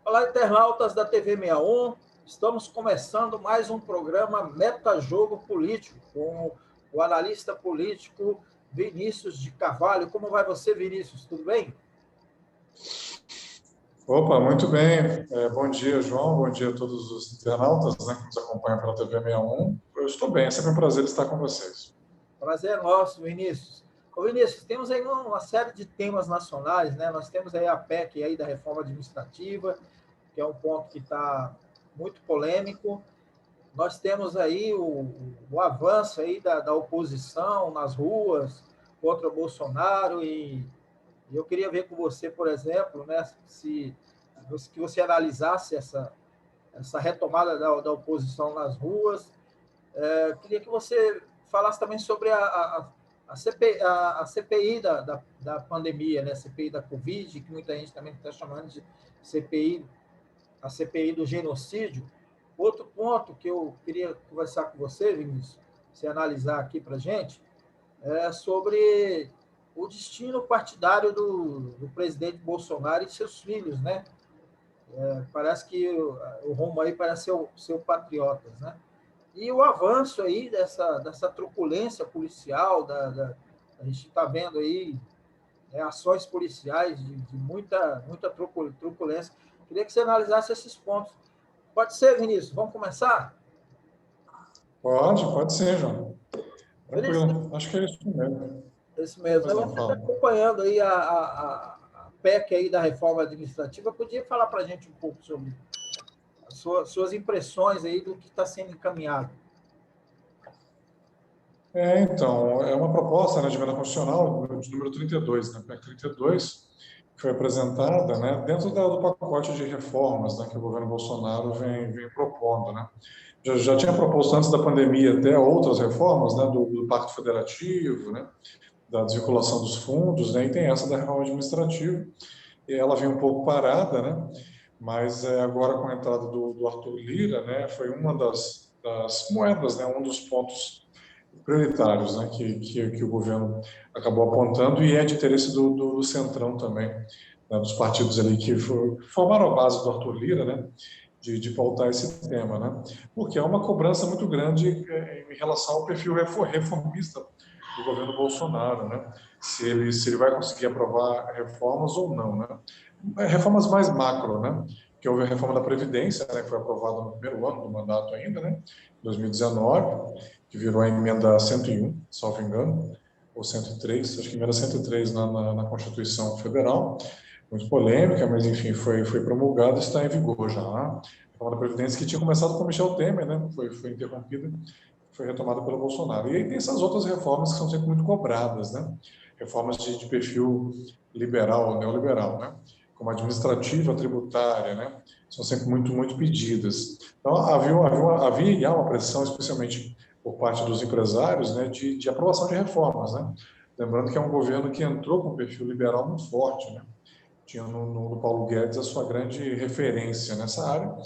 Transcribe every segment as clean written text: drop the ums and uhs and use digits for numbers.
Olá, internautas da TV 61. Estamos começando mais um programa Metajogo Político com o analista político Vinícius de Carvalho. Como vai você, Vinícius? Tudo bem? Opa, muito bem. Bom dia, João. Bom dia a todos os internautas, né, que nos acompanham pela TV 61. Eu estou bem, é sempre um prazer estar com vocês. Prazer nosso, Vinícius. Ô, Vinícius, temos aí uma série de temas nacionais, né? Nós temos aí a PEC aí da reforma administrativa, que é um ponto que está muito polêmico. Nós temos aí o avanço aí da oposição nas ruas contra o Bolsonaro e eu queria ver com você, por exemplo, né, que você analisasse essa retomada da oposição nas ruas. Queria que você falasse também sobre a CPI da pandemia, né, a CPI da Covid, que muita gente também está chamando de CPI, a CPI do genocídio. Outro ponto que eu queria conversar com você, Vinícius, você analisar aqui para a gente, é sobre o destino partidário do presidente Bolsonaro e seus filhos, né? Parece que o rumo aí parece ser o Patriotas, né? E o avanço aí dessa truculência policial, a gente está vendo aí ações policiais de muita truculência. Queria que você analisasse esses pontos. Pode ser, Vinícius? Vamos começar? Pode ser, João. Tranquilo. Acho que é isso mesmo. Isso mesmo. Você está acompanhando aí a PEC aí da reforma administrativa. Podia falar para a gente um pouco sobre as suas impressões aí do que está sendo encaminhado? Então, é uma proposta, né, de emenda constitucional de número 32, né, PEC 32, que foi apresentada, né, dentro do pacote de reformas, né, que o governo Bolsonaro vem propondo, né. Já tinha proposto antes da pandemia até outras reformas, né, do Pacto Federativo, né, da desvinculação dos fundos, né, e tem essa da reforma administrativa, e ela vem um pouco parada, né, mas agora com a entrada do Arthur Lira, né, foi uma das moedas, né, um dos pontos prioritários, né, que o governo acabou apontando, e é de interesse do Centrão também, né, dos partidos ali que formaram a base do Arthur Lira, né, de pautar esse tema, né, porque há uma cobrança muito grande em relação ao perfil reformista do governo Bolsonaro, né, se ele vai conseguir aprovar reformas ou não, né, reformas mais macro, né, que houve a reforma da Previdência, né, que foi aprovada no primeiro ano do mandato ainda, né, 2019, que virou a emenda 101, salvo engano, ou 103, acho que emenda 103 na Constituição Federal, muito polêmica, mas enfim, foi promulgada e está em vigor já. A reforma da Previdência que tinha começado com Michel Temer, né, foi interrompida, foi retomada pelo Bolsonaro. E aí tem essas outras reformas que são sempre muito cobradas, né, reformas de perfil liberal ou neoliberal, né, como a administrativa, a tributária, né, são sempre muito pedidas. Então, havia e há uma pressão, especialmente por parte dos empresários, né, de aprovação de reformas, né. Lembrando que é um governo que entrou com um perfil liberal muito forte, né. Tinha no Paulo Guedes a sua grande referência nessa área,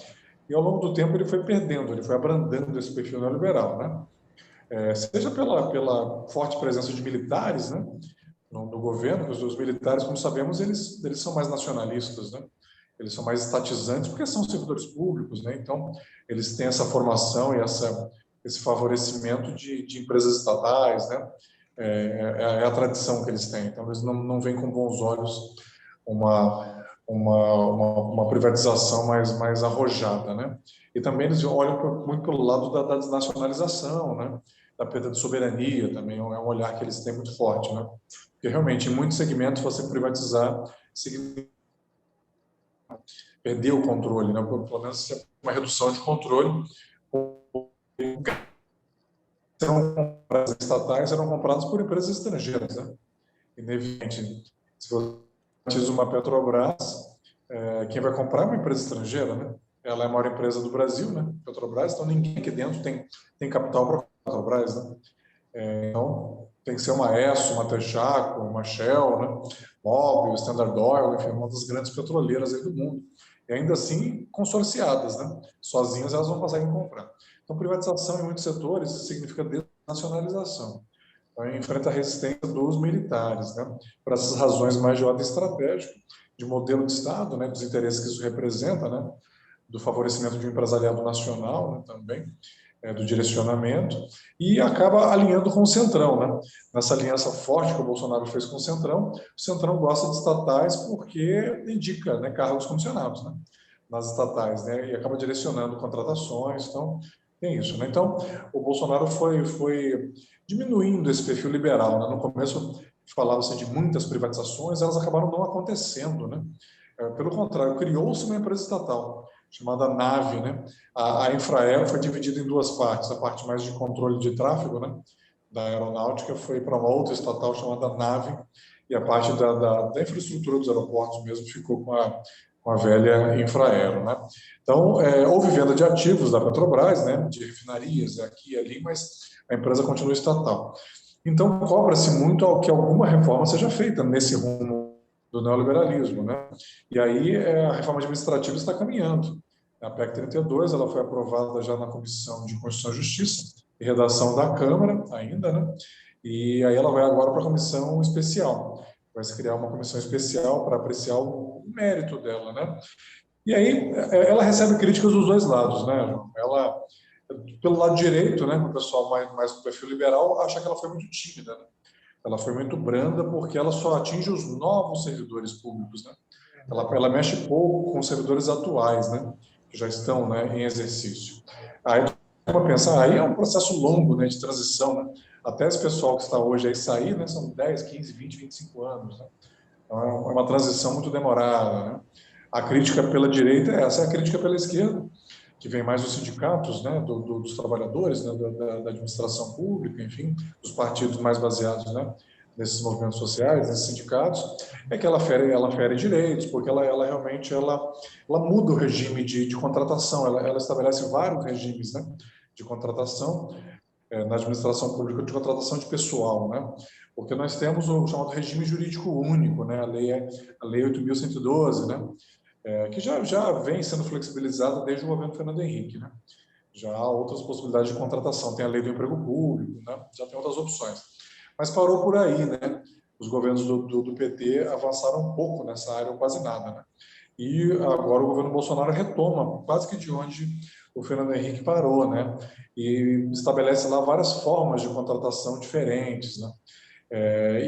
e ao longo do tempo ele foi perdendo, ele foi abrandando esse perfil neoliberal, né. Seja pela forte presença de militares, né, no governo, que os militares, como sabemos, eles são mais nacionalistas, né? Eles são mais estatizantes, porque são servidores públicos, né? Então, eles têm essa formação e esse favorecimento de empresas estatais, né? É a tradição que eles têm. Então, eles não veem com bons olhos uma privatização mais arrojada, né? E também eles olham muito pelo lado da desnacionalização, né? Da perda de soberania também, é um olhar que eles têm muito forte, né? Porque realmente, em muitos segmentos, você privatizar significa perder o controle, né? Pelo menos uma redução de controle. As estatais eram compradas por empresas estrangeiras, né? Inevidentemente, se você privatiza uma Petrobras, quem vai comprar é uma empresa estrangeira, né? Ela é a maior empresa do Brasil, né? Petrobras, então ninguém aqui dentro tem capital para a Petrobras, né? Então, tem que ser uma Esso, uma Texaco, uma Shell, né? Mobil, Standard Oil, enfim, uma das grandes petroleiras aí do mundo. E ainda assim, consorciadas, né? Sozinhas elas não conseguem comprar. Então, privatização em muitos setores significa desnacionalização. Então, enfrenta a resistência dos militares, né? Por essas razões mais de ordem estratégica, de modelo de Estado, né, dos interesses que isso representa, né, do favorecimento de um empresariado nacional, né, também, do direcionamento, e acaba alinhando com o Centrão, né? Nessa aliança forte que o Bolsonaro fez com o Centrão gosta de estatais porque indica, né, cargos comissionados, né, nas estatais, né, e acaba direcionando contratações, então tem isso, né? Então o Bolsonaro foi diminuindo esse perfil liberal, né? No começo falava-se de muitas privatizações, elas acabaram não acontecendo, né? Pelo contrário, criou-se uma empresa estatal chamada NAVE, né? A Infraero foi dividida em duas partes, a parte mais de controle de tráfego, né, da aeronáutica foi para uma outra estatal chamada NAVE, e a parte da infraestrutura dos aeroportos mesmo ficou com a velha Infraero, né? Então, houve venda de ativos da Petrobras, né, de refinarias aqui e ali, mas a empresa continua estatal. Então, cobra-se muito que alguma reforma seja feita nesse rumo do neoliberalismo, né? E aí a reforma administrativa está caminhando. A PEC 32, ela foi aprovada já na Comissão de Constituição e Justiça e Redação da Câmara ainda, né? E aí ela vai agora para a comissão especial. Vai se criar uma comissão especial para apreciar o mérito dela, né? E aí ela recebe críticas dos dois lados, né, João? Ela, pelo lado direito, né, o pessoal mais do perfil liberal acha que ela foi muito tímida, né? Ela foi muito branda porque ela só atinge os novos servidores públicos, né? Ela mexe pouco com os servidores atuais, né, que já estão, né, em exercício. Aí para pensar, aí é um processo longo, né, de transição, né? Até esse pessoal que está hoje aí sair, né, são 10, 15, 20, 25 anos, né? Então é uma transição muito demorada, né? A crítica pela direita é essa, é a crítica pela esquerda, que vem mais dos sindicatos, né, dos trabalhadores, né, da administração pública, enfim, dos partidos mais baseados, né, nesses movimentos sociais, nesses sindicatos, é que ela fere direitos, porque ela realmente ela muda o regime de contratação, ela estabelece vários regimes, né, de contratação na administração pública, de contratação de pessoal, né, porque nós temos o chamado regime jurídico único, né, a lei 8.112, né, que já vem sendo flexibilizada desde o governo Fernando Henrique, né? Já há outras possibilidades de contratação, tem a lei do emprego público, né? Já tem outras opções. Mas parou por aí, né? Os governos do PT avançaram um pouco nessa área, ou quase nada, né? E agora o governo Bolsonaro retoma quase que de onde o Fernando Henrique parou, né? E estabelece lá várias formas de contratação diferentes, né?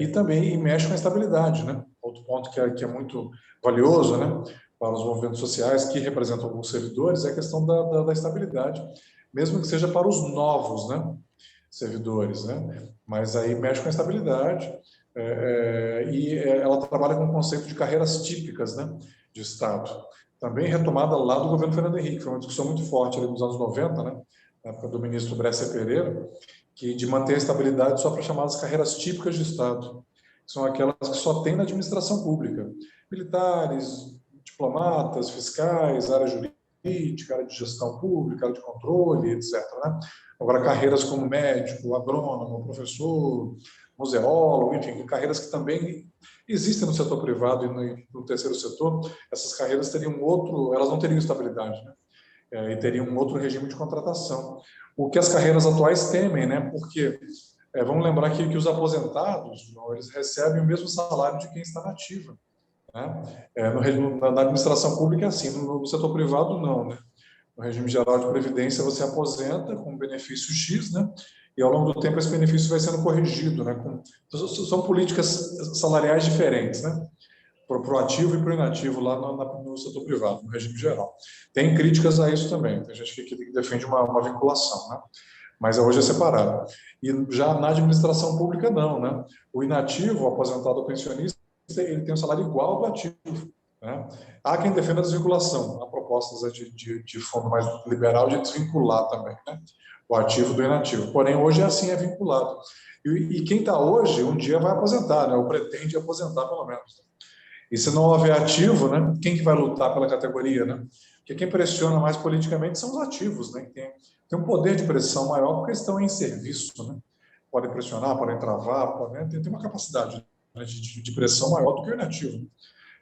E também mexe com a estabilidade, né? Outro ponto que é muito valioso, né, para os movimentos sociais que representam alguns servidores é a questão da estabilidade, mesmo que seja para os novos, né, servidores, né? Mas aí mexe com a estabilidade ela trabalha com o conceito de carreiras típicas, né, de Estado. Também retomada lá do governo Fernando Henrique, foi uma discussão muito forte ali nos anos 90, né, na época do ministro Bresser Pereira, que de manter a estabilidade só para chamadas carreiras típicas de Estado, que são aquelas que só tem na administração pública. Militares, diplomatas, fiscais, área jurídica, área de gestão pública, área de controle, etc. Né? Agora, carreiras como médico, agrônomo, professor, museólogo, enfim, carreiras que também existem no setor privado e no terceiro setor, essas carreiras teriam elas não teriam estabilidade, né? E teriam um outro regime de contratação. O que as carreiras atuais temem, né? Porque vamos lembrar que os aposentados, eles recebem o mesmo salário de quem está na ativa, né? Na administração pública é assim, no setor privado não, né? No regime geral de previdência você aposenta com benefício X, né? E ao longo do tempo esse benefício vai sendo corrigido, né? São políticas salariais diferentes, né? Para o ativo e para o inativo lá no setor privado, no regime geral. Tem críticas a isso também, tem gente que defende uma vinculação, né? Mas hoje é separado. E já na administração pública, não, né? O inativo, o aposentado ou pensionista, ele tem um salário igual ao do ativo, né? Há quem defenda a desvinculação, há propostas de fundo mais liberal de desvincular também, né, o ativo do inativo. Porém, hoje assim é vinculado. E quem está hoje, um dia vai aposentar, né? Ou pretende aposentar, pelo menos. E se não houver ativo, né, quem que vai lutar pela categoria, né? Porque quem pressiona mais politicamente são os ativos, né? Que tem um poder de pressão maior porque estão em serviço, né? Podem pressionar, podem travar, tem uma capacidade, né, de pressão maior do que o inativo.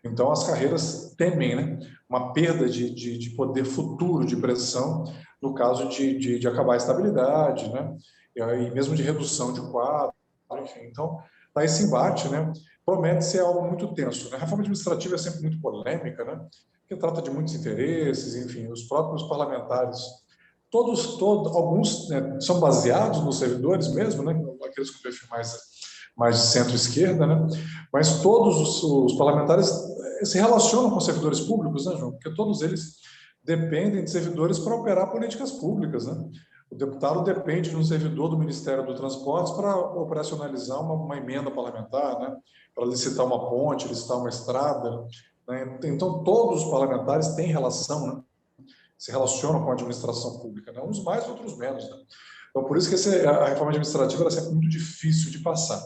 Então, as carreiras temem, né, uma perda de poder futuro de pressão no caso de acabar a estabilidade, né? E mesmo de redução de quadro, enfim. Então, está esse embate, né? promete ser algo muito tenso, né? A reforma administrativa é sempre muito polêmica, né? Porque trata de muitos interesses, enfim, os próprios parlamentares, alguns, né, são baseados nos servidores mesmo, né? Aqueles com perfil mais de centro-esquerda, né? Mas todos os parlamentares se relacionam com servidores públicos, né, João? Porque todos eles dependem de servidores para operar políticas públicas, né? O deputado depende de um servidor do Ministério do Transportes para operacionalizar uma emenda parlamentar, né? Para licitar uma ponte, licitar uma estrada, né? Então, todos os parlamentares têm relação, né? Se relacionam com a administração pública, né? Uns mais, outros menos, né? Então, por isso que a reforma administrativa é sempre muito difícil de passar.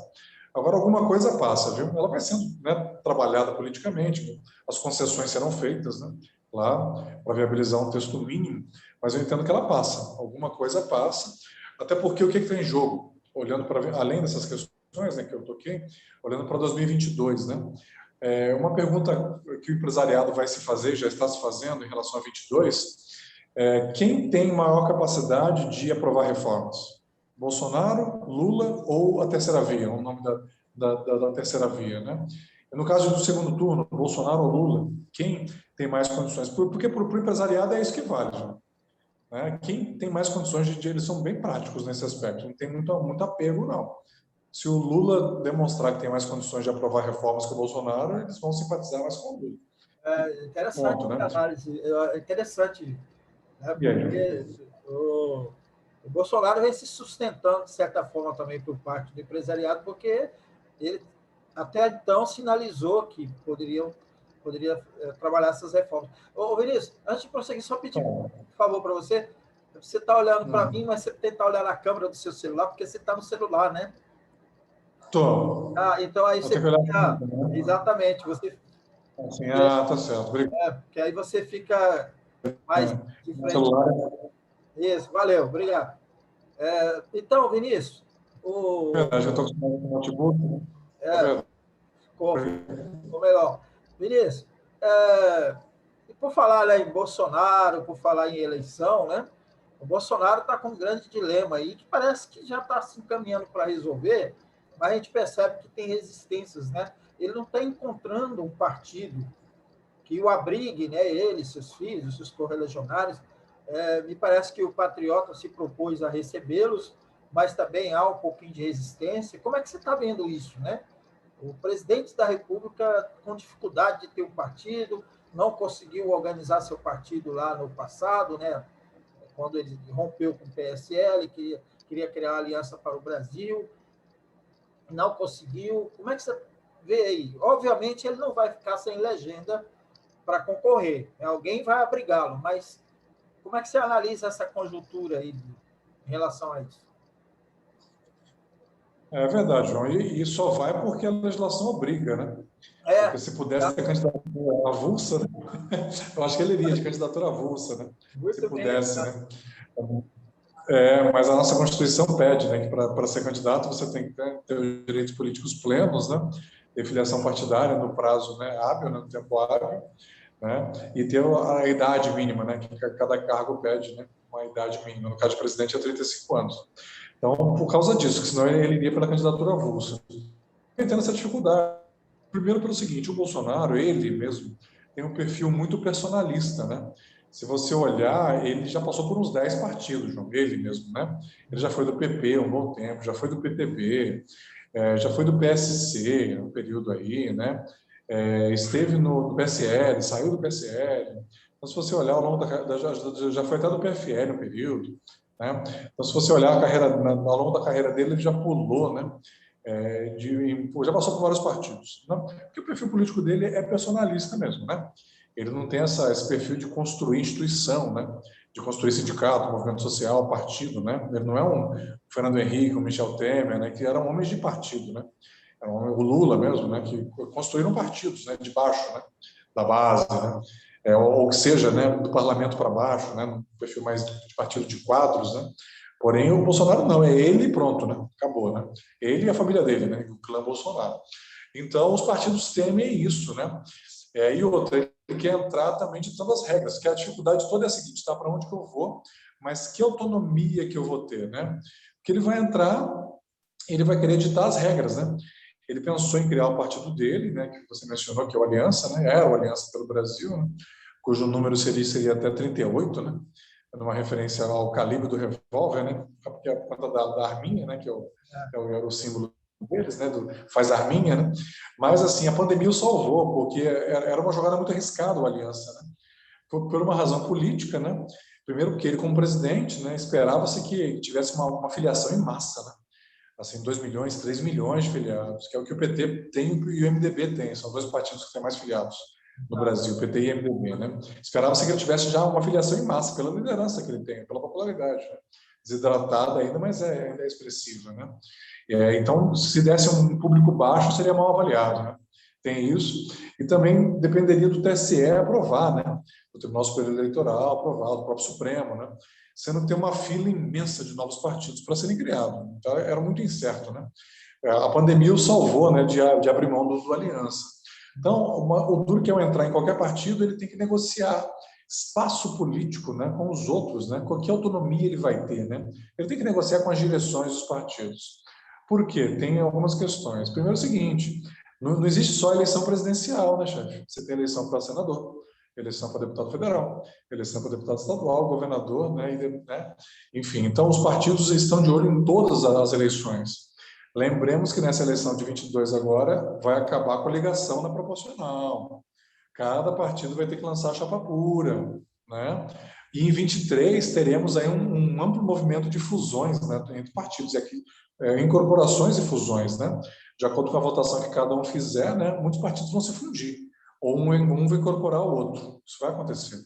Agora, alguma coisa passa, viu? Ela vai sendo, né, trabalhada politicamente, as concessões serão feitas, né? Lá, para viabilizar um texto mínimo, mas eu entendo que ela passa, alguma coisa passa, até porque o que está em jogo? Olhando para além dessas questões, né, que eu toquei, olhando para 2022, né? Uma pergunta que o empresariado vai se fazer, já está se fazendo em relação a 22, quem tem maior capacidade de aprovar reformas? Bolsonaro, Lula ou a terceira via, o nome da terceira via, né? No caso do segundo turno, Bolsonaro ou Lula, quem tem mais condições? Porque para o empresariado é isso que vale, né? Quem tem mais condições eles são bem práticos nesse aspecto, não tem muito apego, não. Se o Lula demonstrar que tem mais condições de aprovar reformas que o Bolsonaro, eles vão simpatizar mais com o Lula. Interessante Ponto, né? a análise, interessante, né? E aí? Porque o Bolsonaro vem se sustentando, de certa forma, também por parte do empresariado, porque ele até então sinalizou que poderia trabalhar essas reformas. Ô, Vinícius, antes de prosseguir, só pedir um favor para você. Você está olhando para mim, mas você tentar olhar na câmera do seu celular, porque você está no celular, né? Tô. Então aí você fica... Exatamente, você... Assim, tá certo. Obrigado. Porque aí você fica mais de frente. Celular. Isso, valeu, obrigado. Então, Vinícius, Verdade, eu estou com o notebook. ficou melhor. Vinícius, e por falar, né, em Bolsonaro, por falar em eleição, né? O Bolsonaro está com um grande dilema aí, que parece que já está se encaminhando para resolver, mas a gente percebe que tem resistências, né? Ele não está encontrando um partido que o abrigue, né, ele, seus filhos, seus correligionários. Me parece que o Patriota se propôs a recebê-los, mas também há um pouquinho de resistência. Como é que você está vendo isso, né? O presidente da República com dificuldade de ter um partido, não conseguiu organizar seu partido lá no passado, né? Quando ele rompeu com o PSL, queria criar uma aliança para o Brasil, não conseguiu. Como é que você vê aí? Obviamente, ele não vai ficar sem legenda para concorrer, alguém vai abrigá-lo, mas como é que você analisa essa conjuntura aí em relação a isso? É verdade, João, e só vai porque a legislação obriga, né? Porque se pudesse ter candidatura avulsa, né? Eu acho que ele iria de candidatura avulsa, né? Muito se pudesse, bem, né? Mas a nossa Constituição pede, né, que para ser candidato você tem que ter os direitos políticos plenos, né? Ter filiação partidária no prazo, né, hábil, né, no tempo hábil, né? E ter a idade mínima, né? Que cada cargo pede, né? Uma idade mínima. No caso de presidente é 35 anos. Então, por causa disso, que senão ele iria pela candidatura avulsa. Eu entendo essa dificuldade. Primeiro pelo seguinte, o Bolsonaro, ele mesmo, tem um perfil muito personalista, né? Se você olhar, ele já passou por uns 10 partidos, João, ele mesmo, né? Ele já foi do PP um bom tempo, já foi do PTB, já foi do PSC, um período aí, né? Esteve no PSL, saiu do PSL. Então, se você olhar ao longo já foi até do PFL um período, né? Então, se você olhar a carreira, ao longo da carreira dele, ele já pulou, né? Já passou por vários partidos, né? Porque o perfil político dele é personalista mesmo, né? Ele não tem esse perfil de construir instituição, né? De construir sindicato, movimento social, partido, né? Ele não é um Fernando Henrique, um Michel Temer, né? Que eram homens de partido, né? O Lula mesmo, né? Que construíram partidos, né? De baixo, né? Da base, né? Ou que seja, né? Do parlamento para baixo, né? Um perfil mais de partido de quadros, né? Porém, o Bolsonaro não, é ele e pronto, né? Acabou, né? Ele e a família dele, né? O clã Bolsonaro. Então, os partidos temem isso, né? E outra, ele quer entrar também ditando as regras, que a dificuldade toda é a seguinte, tá? Para onde que eu vou, mas que autonomia que eu vou ter, né? Porque ele vai entrar, ele vai querer ditar as regras, né? ele pensou em criar o partido dele, né, que você mencionou, que é o Aliança, né, era o Aliança pelo Brasil, né, cujo número seria até 38, né, numa referência ao calibre do revólver, né, porque é por conta da arminha, né, que é o símbolo deles, né, faz arminha, né, mas assim, a pandemia o salvou, porque era uma jogada muito arriscada o Aliança, né, por uma razão política, né, primeiro porque ele como presidente, né, esperava-se que tivesse uma filiação em massa, né, assim, 2 milhões, 3 milhões de filiados, que é o que o PT tem e o MDB tem, são dois partidos que têm mais filiados no Brasil, PT e MDB, né? Esperava-se que ele tivesse já uma filiação em massa, pela liderança que ele tem, pela popularidade, né? Desidratada ainda, mas ainda é expressiva, né? Então, se desse um público baixo, seria mal avaliado, né? Tem isso, e também dependeria do TSE aprovar, né? Do Tribunal Superior Eleitoral aprovar, do próprio Supremo, né? Sendo que tem uma fila imensa de novos partidos para serem criados. Então, era muito incerto, né? A pandemia o salvou, né, de abrir mão do Aliança. Então, o duro que é entrar em qualquer partido, ele tem que negociar espaço político, né, com os outros, né? Que autonomia ele vai ter, né? Ele tem que negociar com as direções dos partidos. Por quê? Tem algumas questões. Primeiro é o seguinte, não existe só eleição presidencial, né, chefe? Você tem eleição para senador, eleição para deputado federal, eleição para deputado estadual, governador, né? Enfim, então os partidos estão de olho em todas as eleições. Lembremos que nessa eleição de 22 agora vai acabar com a ligação na proporcional. Cada partido vai ter que lançar a chapa pura, né? E em 23 teremos aí um amplo movimento de fusões, né, entre partidos e aqui incorporações e fusões, né? De acordo com a votação que cada um fizer, né, muitos partidos vão se fundir ou um vai incorporar o outro. Isso vai acontecer,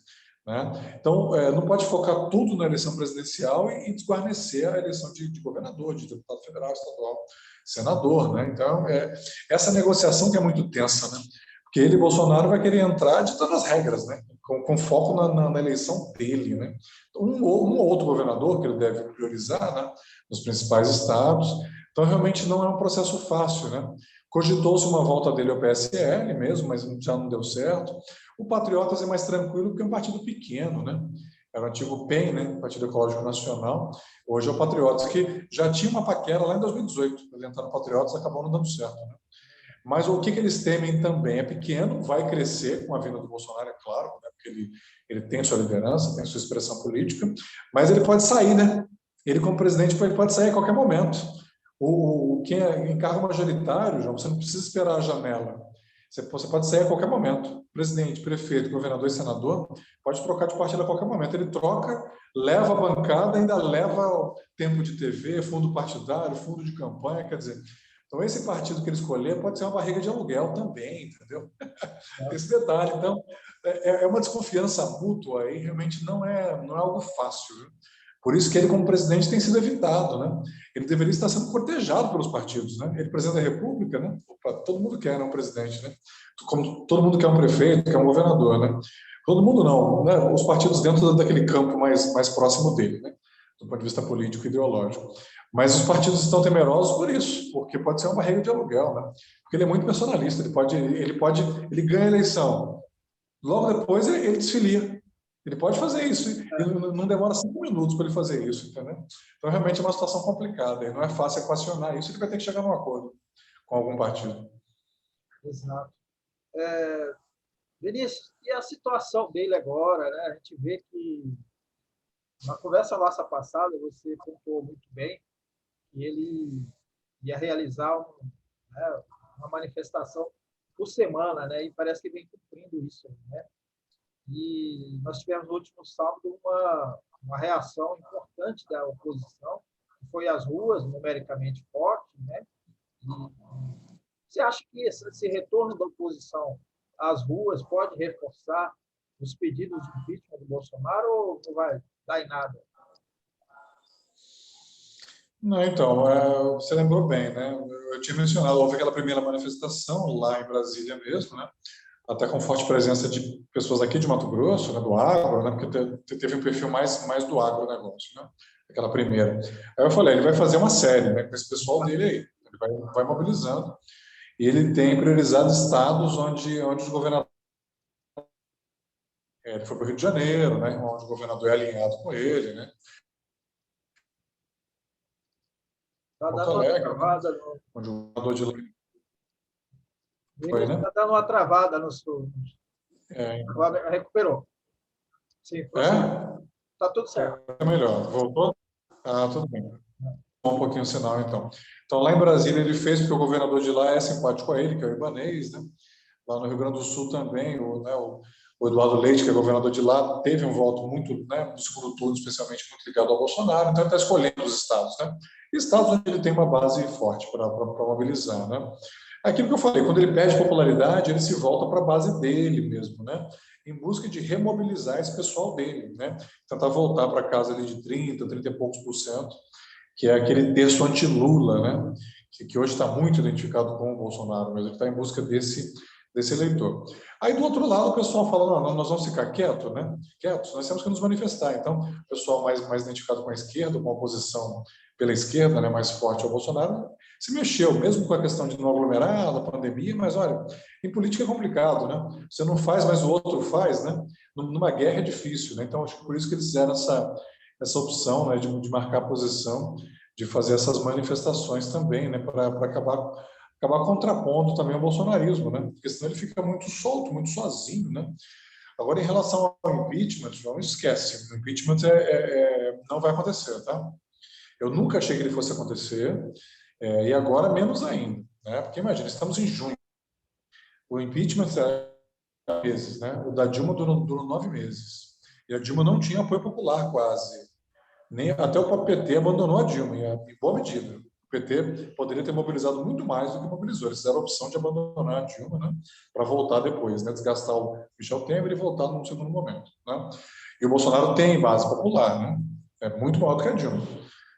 né? Então, não pode focar tudo na eleição presidencial e desguarnecer a eleição de governador, de deputado federal, estadual, senador, né? Então, essa negociação que é muito tensa, né? Porque ele, Bolsonaro, vai querer entrar de todas as regras, né? Com foco na eleição dele, né? Um ou outro governador que ele deve priorizar, né? Nos principais estados. Então, realmente não é um processo fácil, né? Cogitou-se uma volta dele ao PSL mesmo, mas já não deu certo. O Patriotas é mais tranquilo porque é um partido pequeno, né? Era o antigo PEN, né? Partido Ecológico Nacional. Hoje é o Patriotas, que já tinha uma paquera lá em 2018. Para entrar no Patriotas, acabou não dando certo, né? Mas o que eles temem também é pequeno, vai crescer com a vinda do Bolsonaro, é claro, né? Porque ele tem sua liderança, tem sua expressão política, mas ele pode sair, né? Ele, como presidente, pode sair a qualquer momento. Quem é em cargo majoritário, João, você não precisa esperar a janela. Você pode sair a qualquer momento. Presidente, prefeito, governador e senador pode trocar de partido a qualquer momento. Ele troca, leva a bancada, ainda leva tempo de TV, fundo partidário, fundo de campanha, quer dizer. Então, esse partido que ele escolher pode ser uma barriga de aluguel também, entendeu? Esse detalhe. Então, é uma desconfiança mútua aí, realmente não é algo fácil, viu? Por isso que ele, como presidente, tem sido evitado, né? Ele deveria estar sendo cortejado pelos partidos, né? Ele, presidente da República, né? Opa, todo mundo quer, né, um presidente, né? Como todo mundo quer um prefeito, quer um governador, né? Todo mundo não, né? Os partidos dentro daquele campo mais próximo dele, né? Do ponto de vista político e ideológico. Mas os partidos estão temerosos por isso, porque pode ser uma barriga de aluguel, né? Porque ele é muito personalista, ele ganha a eleição, logo depois ele desfilia. Ele pode fazer isso, ele não demora 5 minutos para ele fazer isso, entendeu? Então, realmente é uma situação complicada, e não é fácil equacionar isso, ele vai ter que chegar num acordo com algum partido. Exato. Vinícius, e a situação dele agora, né? A gente vê que na conversa nossa passada você pontuou muito bem que ele ia realizar né, uma manifestação por semana, né? E parece que vem cumprindo isso, né? E nós tivemos no último sábado uma reação importante da oposição, que foi às ruas, numericamente forte, né? E você acha que esse retorno da oposição às ruas pode reforçar os pedidos de impeachment do Bolsonaro ou não vai dar em nada? Não, então, você lembrou bem, né? Eu tinha mencionado, houve aquela primeira manifestação lá em Brasília mesmo, né? Até com forte presença de pessoas aqui de Mato Grosso, né, do agro, né, porque teve um perfil mais do agronegócio, né, aquela primeira. Aí eu falei, ele vai fazer uma série, né, com esse pessoal dele aí, ele vai mobilizando, e ele tem priorizado estados onde os governadores... Ele foi para o Rio de Janeiro, né, onde o governador é alinhado com ele, né, Está Porto dando uma Alegre, né, travada. onde o governador de Foi, Vinícius né? está dando uma travada no sul. É, Agora recuperou. Sim, prossiga. é, Está tudo certo. é melhor. Voltou? Ah, tudo bem. Um pouquinho o sinal, então. Então, lá em Brasília ele fez, porque o governador de lá é simpático a ele, que é o Ibanez, né? Lá no Rio Grande do Sul também, o Eduardo Leite, que é governador de lá, teve um voto muito, né, no segundo turno, especialmente muito ligado ao Bolsonaro, então ele está escolhendo os estados, né? Estados onde ele tem uma base forte para mobilizar, né? Aquilo que eu falei, quando ele perde popularidade, ele se volta para a base dele mesmo, né? Em busca de remobilizar esse pessoal dele, né? Tentar voltar para casa ali de 30 e poucos por cento, que é aquele terço anti-Lula, né? Que hoje está muito identificado com o Bolsonaro, mas ele está em busca desse eleitor. Aí, do outro lado, o pessoal fala, não, nós vamos ficar quietos, né? Quietos, nós temos que nos manifestar. Então, o pessoal mais identificado com a esquerda, com a oposição pela esquerda, né, mais forte ao Bolsonaro, se mexeu, mesmo com a questão de não aglomerar, da pandemia, mas, olha, em política é complicado, né? Você não faz, mas o outro faz, né? Numa guerra é difícil, né? Então, acho que por isso que eles fizeram essa opção, né, de marcar posição, de fazer essas manifestações também, né, para acabar contrapondo também o bolsonarismo, né? Porque senão ele fica muito solto, muito sozinho, né? Agora, em relação ao impeachment, não esquece, o impeachment não vai acontecer, tá? Eu nunca achei que ele fosse acontecer, e agora menos ainda, né? Porque imagina, estamos em junho, o impeachment é meses, né? O da Dilma durou 9 meses, e a Dilma não tinha apoio popular quase, nem até o próprio PT abandonou a Dilma, em boa medida. O PT poderia ter mobilizado muito mais do que mobilizou. Eles fizeram a opção de abandonar a Dilma, né, para voltar depois, né, desgastar o Michel Temer e voltar num segundo momento. Né? E o Bolsonaro tem base popular, né, é muito maior do que a Dilma.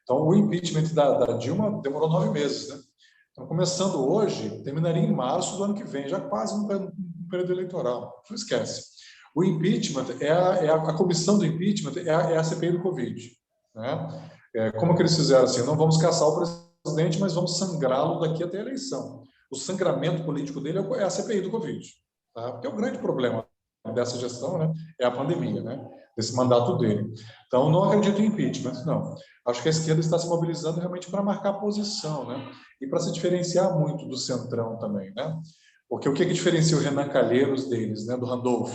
Então, o impeachment da Dilma demorou 9 meses. Né? Então, começando hoje, terminaria em março do ano que vem, já quase no período eleitoral. Não esquece. O impeachment, a comissão do impeachment é a CPI do Covid. Né? Como que eles fizeram assim? Não vamos caçar o presidente, mas vamos sangrá-lo daqui até a eleição. O sangramento político dele é a CPI do Covid. Tá? Porque é o grande problema dessa gestão, né? É a pandemia, né? Desse mandato dele. Então, não acredito em impeachment, não. Acho que a esquerda está se mobilizando realmente para marcar posição, né? E para se diferenciar muito do centrão também, né? Porque o que diferencia o Renan Calheiros deles, né? Do Randolph,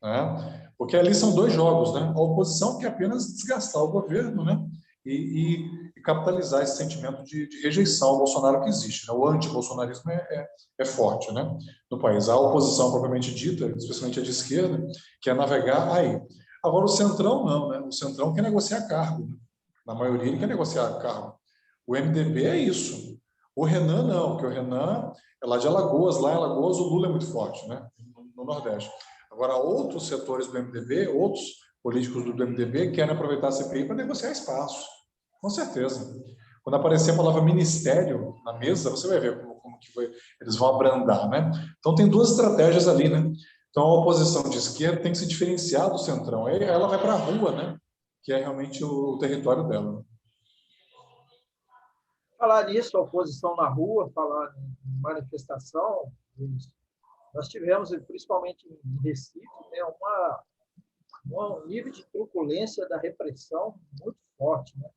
né? Porque ali são dois jogos, né? A oposição quer apenas desgastar o governo, né? E capitalizar esse sentimento de rejeição ao Bolsonaro que existe. Né? O anti-bolsonarismo é forte, né? No país. A oposição propriamente dita, especialmente a de esquerda, quer navegar aí. Agora, o Centrão não, né? O Centrão quer negociar cargo. Né? Na maioria, ele quer negociar cargo. O MDB é isso. O Renan não, porque o Renan é lá de Alagoas. Lá em Alagoas, o Lula é muito forte, né? No Nordeste. Agora, outros setores do MDB, outros políticos do MDB querem aproveitar a CPI para negociar espaço. Com certeza. Quando aparecer a palavra ministério na mesa, você vai ver como que eles vão abrandar, né? Então, tem duas estratégias ali, né? Então, a oposição de esquerda tem que se diferenciar do centrão. Aí ela vai para a rua, né? Que é realmente o território dela. Falar nisso, a oposição na rua, falar em manifestação, nós tivemos, principalmente em Recife, né, um nível de truculência da repressão muito forte. Né?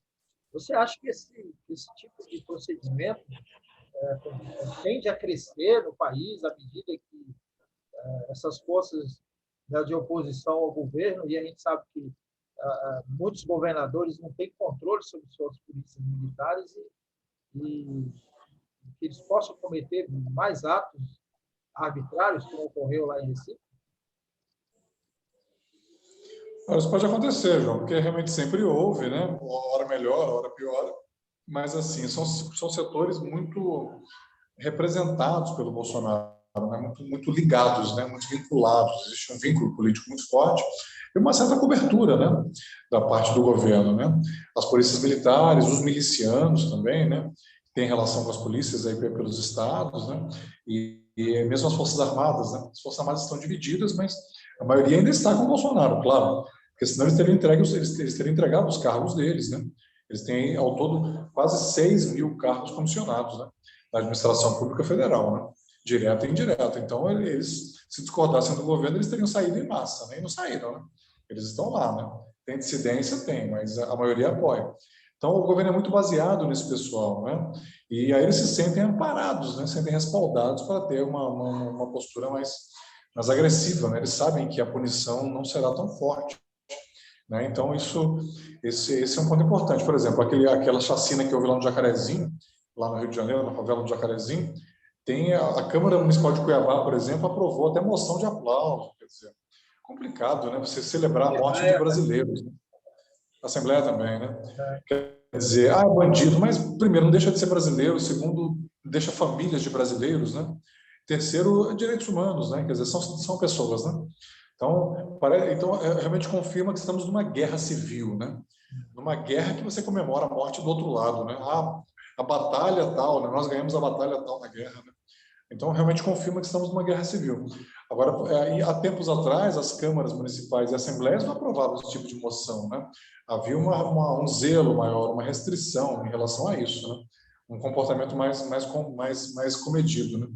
Você acha que esse tipo de procedimento tende a crescer no país à medida que essas forças, né, de oposição ao governo, e a gente sabe que muitos governadores não têm controle sobre suas polícias militares e que eles possam cometer mais atos arbitrários, como ocorreu lá em Recife? Isso pode acontecer, João, porque realmente sempre houve, né? Uma hora melhor, uma hora pior, mas assim, são setores muito representados pelo Bolsonaro, né? Muito ligados, né? Muito vinculados. Existe um vínculo político muito forte e uma certa cobertura, né? Da parte do governo, né? As polícias militares, os milicianos também, né? Tem relação com as polícias aí pelos estados, né? E mesmo as Forças Armadas, né? As Forças Armadas estão divididas, mas a maioria ainda está com o Bolsonaro, claro, porque senão eles teriam entregado os cargos deles, né? Eles têm, ao todo, quase 6 mil cargos comissionados, né? Na administração pública federal, né? Direta e indireta. Então, eles, se discordassem do governo, eles teriam saído em massa, né? E não saíram, né? Eles estão lá, né? Tem dissidência? Tem, mas a maioria apoia. Então, o governo é muito baseado nesse pessoal, né? E aí eles se sentem amparados, né? Se sentem respaldados para ter uma postura mais agressiva, né? Eles sabem que a punição não será tão forte, né? Então, esse é um ponto importante. Por exemplo, aquela chacina que houve lá no Jacarezinho, lá no Rio de Janeiro, na favela do Jacarezinho, tem a Câmara Municipal de Cuiabá, por exemplo, aprovou até moção de aplauso. Quer dizer, complicado, né? Você celebrar a morte de brasileiros. A Assembleia também, né? Quer dizer, é bandido, mas primeiro não deixa de ser brasileiro, segundo deixa famílias de brasileiros, né? Terceiro, direitos humanos, né? Quer dizer, são pessoas, né? Então, realmente confirma que estamos numa guerra civil, né? Numa guerra que você comemora a morte do outro lado, né? A batalha tal, né? Nós ganhamos a batalha tal na guerra, né? Então, realmente confirma que estamos numa guerra civil. Agora, há tempos atrás, as câmaras municipais e assembleias não aprovavam esse tipo de moção, né? Havia um zelo maior, uma restrição em relação a isso, né? Um comportamento mais comedido, né?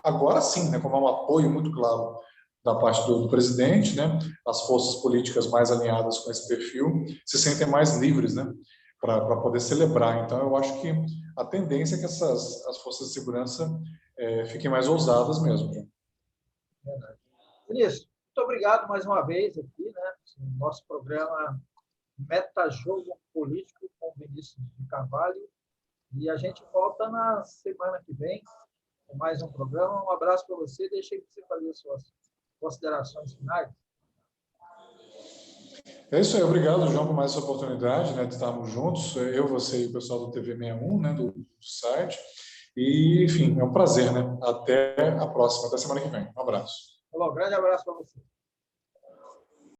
Agora sim, né? Como há um apoio muito claro da parte do presidente, né? As forças políticas mais alinhadas com esse perfil se sentem mais livres, né? Para poder celebrar. Então, eu acho que a tendência é que as forças de segurança fiquem mais ousadas mesmo. Verdade. Vinícius, muito obrigado mais uma vez aqui, né? No nosso programa Metajogo Político com Vinícius de Carvalho. E a gente volta na semana que vem com mais um programa. Um abraço para você. Deixei para você fazer as suas considerações finais. É isso aí, obrigado, João, por mais essa oportunidade, né, de estarmos juntos, eu, você e o pessoal do TV61, né, do site. E, enfim, é um prazer, né? Até a próxima, até semana que vem. Um abraço. Falou, grande abraço para você.